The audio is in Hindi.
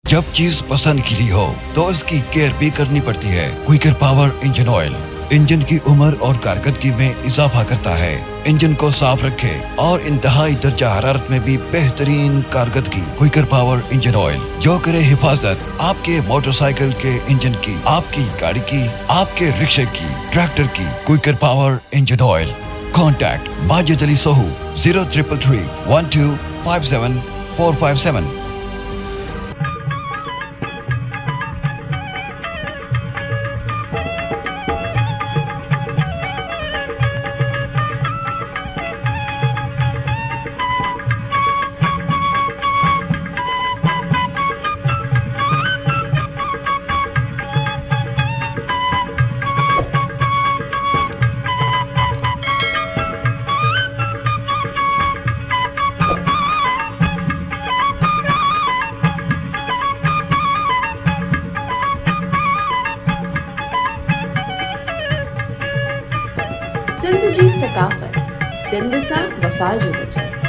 जब चीज पसंद की ली हो तो इसकी केयर भी करनी पड़ती है। Quicker power engine oil engine की उम्र और कारकर्दगी में इजाफा करता है, इंजन को साफ रखे और इंतहाई दर्जा हरारत में भी बेहतरीन कारकर्दगी। क्विकर पावर इंजन ऑयल जो करे हिफाजत आपके मोटरसाइकिल के इंजन की, आपकी गाड़ी की, आपके रिक्शे की, ट्रैक्टर की। Quicker power engine oil. Contact Majid Ali Sohu 0333 1257 457। Sindh जी सकाफ़त, सिंध सां वफ़ा जो वचन।